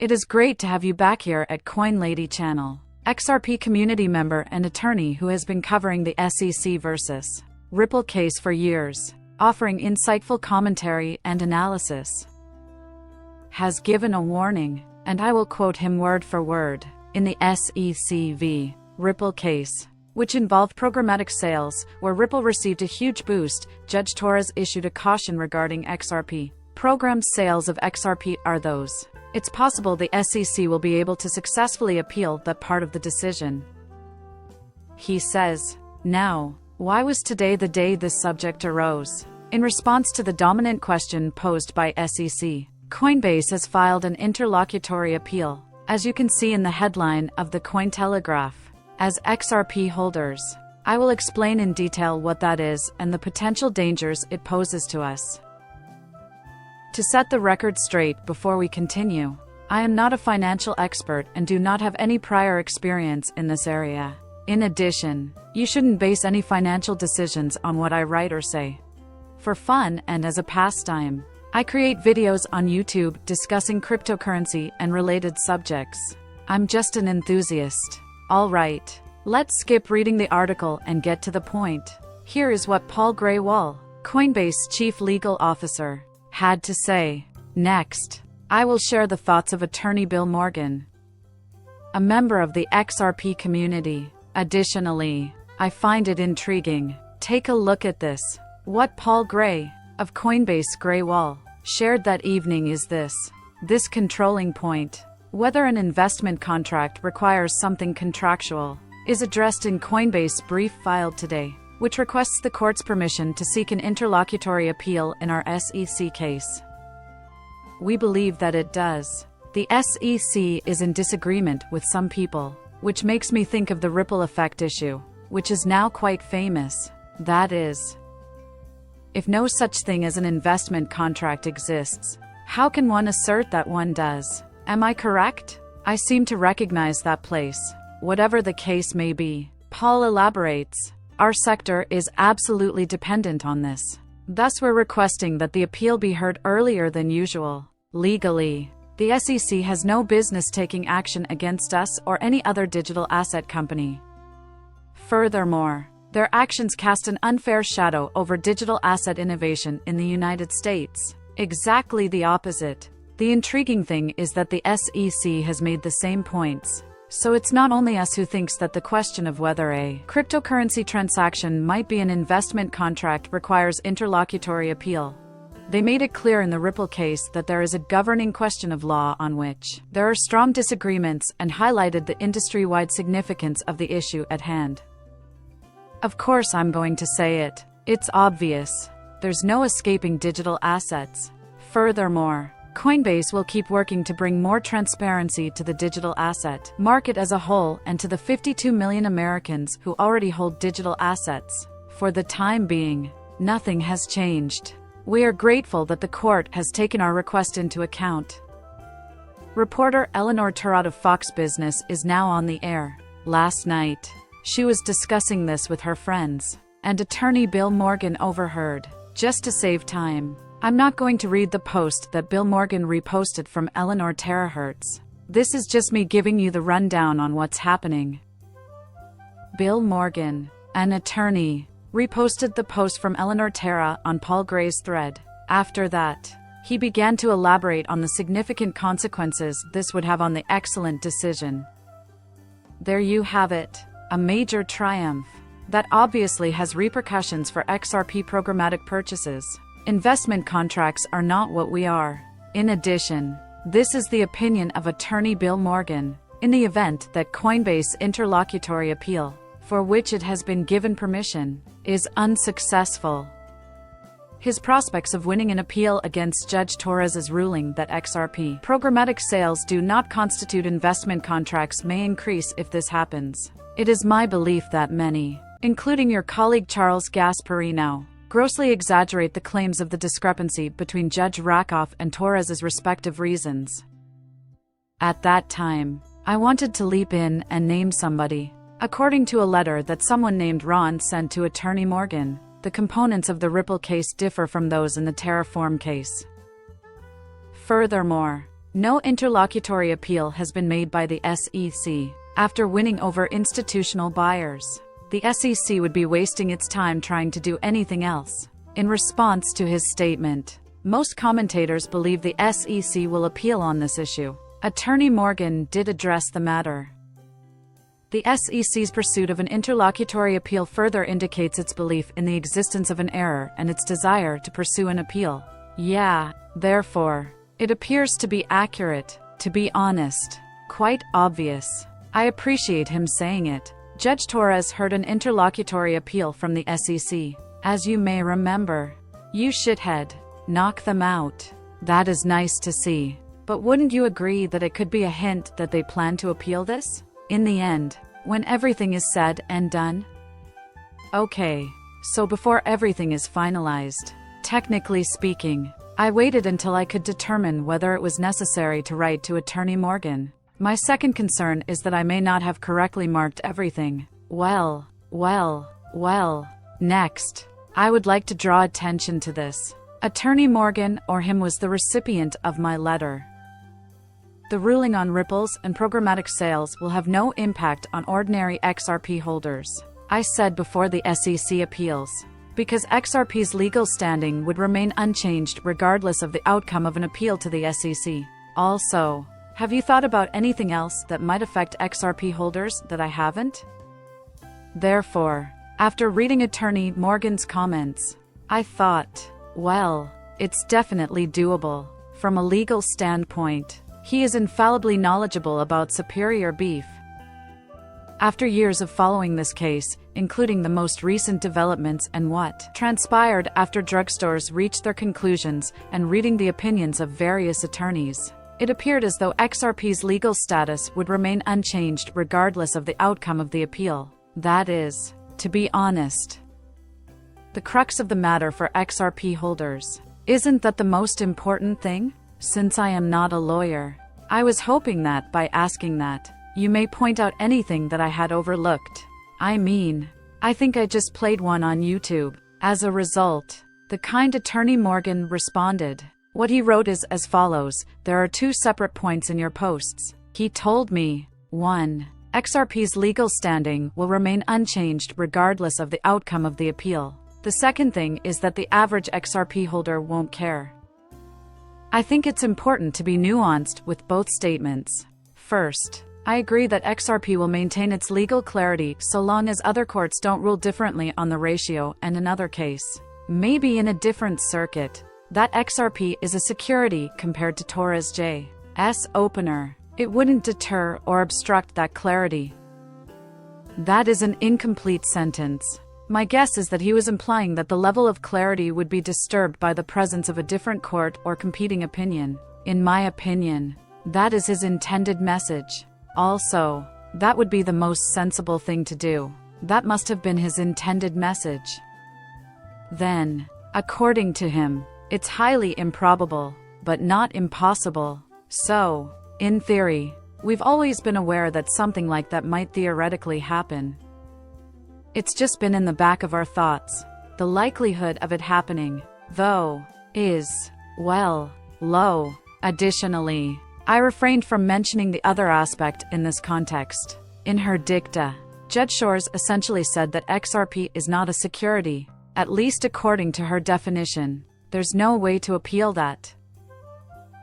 It is great to have you back here at Coin Lady channel. XRP community member and attorney who has been covering the SEC versus Ripple case for years, offering insightful commentary and analysis, has given a warning, and I will quote him word for word, in the SEC v. Ripple case, which involved programmatic sales, where Ripple received a huge boost. Judge Torres issued a caution regarding XRP. Programmed sales of XRP are those. It's possible the SEC will be able to successfully appeal that part of the decision. He says, now, why was today the day this subject arose? In response to the dominant question posed by SEC, Coinbase has filed an interlocutory appeal, as you can see in the headline of the Cointelegraph. As XRP holders, I will explain in detail what that is and the potential dangers it poses to us. To set the record straight before we continue, I am not a financial expert and do not have any prior experience in this area. In addition, you shouldn't base any financial decisions on what I write or say. For fun and as a pastime, I create videos on YouTube discussing cryptocurrency and related subjects. I'm just an enthusiast. Alright, let's skip reading the article and get to the point. Here is what Paul Grewal, Coinbase Chief Legal Officer, had to say. Next, I will share the thoughts of attorney Bill Morgan, a member of the XRP community. Additionally, I find it intriguing. Take a look at this. What Paul Gray, of Coinbase Grewal, shared that evening is this controlling point. Whether an investment contract requires something contractual is addressed in Coinbase brief filed today, which requests the court's permission to seek an interlocutory appeal in our SEC case. We believe that it does. The SEC is in disagreement with some people, which makes me think of the ripple effect issue, which is now quite famous. That is, if no such thing as an investment contract exists, how can one assert that one does? Am I correct? I seem to recognize that place. Whatever the case may be, Paul elaborates, our sector is absolutely dependent on this. Thus we're requesting that the appeal be heard earlier than usual. Legally, the SEC has no business taking action against us or any other digital asset company. Furthermore, their actions cast an unfair shadow over digital asset innovation in the United States. Exactly the opposite. The intriguing thing is that the SEC has made the same points. So it's not only us who thinks that the question of whether a cryptocurrency transaction might be an investment contract requires interlocutory appeal. They made it clear in the Ripple case that there is a governing question of law on which there are strong disagreements and highlighted the industry-wide significance of the issue at hand. Of course I'm going to say it. It's obvious. There's no escaping digital assets. Furthermore, Coinbase will keep working to bring more transparency to the digital asset market as a whole and to the 52 million Americans who already hold digital assets. For the time being, nothing has changed. We are grateful that the court has taken our request into account. Reporter Eleanor Turrott of Fox Business is now on the air. Last night, she was discussing this with her friends, and attorney Bill Morgan overheard. Just to save time, I'm not going to read the post that Bill Morgan reposted from Eleanor Terahertz. This is just me giving you the rundown on what's happening. Bill Morgan, an attorney, reposted the post from Eleanor Terra on Paul Gray's thread. After that, he began to elaborate on the significant consequences this would have on the excellent decision. There you have it, a major triumph that obviously has repercussions for XRP programmatic purchases. Investment contracts are not what we are. In addition, this is the opinion of attorney Bill Morgan, in the event that Coinbase interlocutory appeal, for which it has been given permission, is unsuccessful. His prospects of winning an appeal against Judge Torres's ruling that XRP programmatic sales do not constitute investment contracts may increase if this happens. It is my belief that many, including your colleague Charles Gasparino, grossly exaggerate the claims of the discrepancy between Judge Rakoff and Torres's respective reasons. At that time, I wanted to leap in and name somebody. According to a letter that someone named Ron sent to attorney Morgan, the components of the Ripple case differ from those in the Terraform case. Furthermore, No interlocutory appeal has been made by the SEC. After winning over institutional buyers, the SEC would be wasting its time trying to do anything else. In response to his statement, most commentators believe the SEC will appeal on this issue. Attorney Morgan did address the matter. The SEC's pursuit of an interlocutory appeal further indicates its belief in the existence of an error and its desire to pursue an appeal. Yeah, therefore, it appears to be accurate, to be honest, quite obvious. I appreciate him saying it. Judge Torres heard an interlocutory appeal from the SEC. As you may remember, you shithead, knock them out. That is nice to see. But wouldn't you agree that it could be a hint that they plan to appeal this? In the end, when everything is said and done? Okay, so before everything is finalized, technically speaking, I waited until I could determine whether it was necessary to write to Attorney Morgan. My second concern is that I may not have correctly marked everything. Well. Next, I would like to draw attention to this. Attorney Morgan or him was the recipient of my letter. The ruling on ripples and programmatic sales will have no impact on ordinary XRP holders, I said before the SEC appeals, because XRP's legal standing would remain unchanged regardless of the outcome of an appeal to the SEC. Also, have you thought about anything else that might affect XRP holders that I haven't? Therefore, after reading Attorney Morgan's comments, I thought, well, it's definitely doable. From a legal standpoint, he is infallibly knowledgeable about superior beef. After years of following this case, including the most recent developments and what transpired after drugstores reached their conclusions, and reading the opinions of various attorneys, it appeared as though XRP's legal status would remain unchanged regardless of the outcome of the appeal. That is, to be honest, the crux of the matter for XRP holders. Isn't that the most important thing? Since I am not a lawyer, I was hoping that by asking that, you may point out anything that I had overlooked. I mean, I think I just played one on YouTube. As a result, the kind Attorney Morgan responded. What he wrote is as follows: there are two separate points in your posts. He told me, 1. XRP's legal standing will remain unchanged regardless of the outcome of the appeal. The second thing is that the average XRP holder won't care. I think it's important to be nuanced with both statements. First, I agree that XRP will maintain its legal clarity so long as other courts don't rule differently on the ratio, and another case, maybe in a different circuit, that XRP is a security compared to Torres J.'s opener. It wouldn't deter or obstruct that clarity. That is an incomplete sentence. My guess is that he was implying that the level of clarity would be disturbed by the presence of a different court or competing opinion. In my opinion, that is his intended message. Also, that would be the most sensible thing to do. That must have been his intended message. Then, according to him, it's highly improbable, but not impossible. So, in theory, we've always been aware that something like that might theoretically happen. It's just been in the back of our thoughts. The likelihood of it happening, though, is, well, low. Additionally, I refrained from mentioning the other aspect in this context. In her dicta, Judge Shores essentially said that XRP is not a security, at least according to her definition. There's no way to appeal that.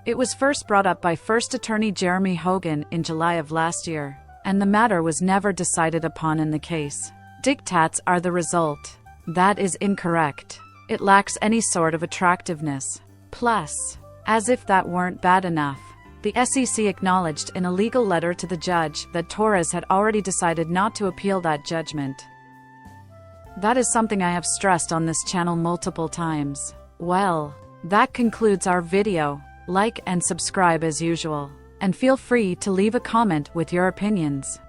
It was first brought up by First Attorney Jeremy Hogan in July of last year, and the matter was never decided upon in the case. Dictats are the result. That is incorrect. It lacks any sort of attractiveness. Plus, as if that weren't bad enough, the SEC acknowledged in a legal letter to the judge that Torres had already decided not to appeal that judgment. That is something I have stressed on this channel multiple times. Well, that concludes our video. Like and subscribe as usual, and feel free to leave a comment with your opinions.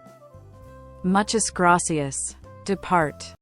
Muchas gracias. Depart.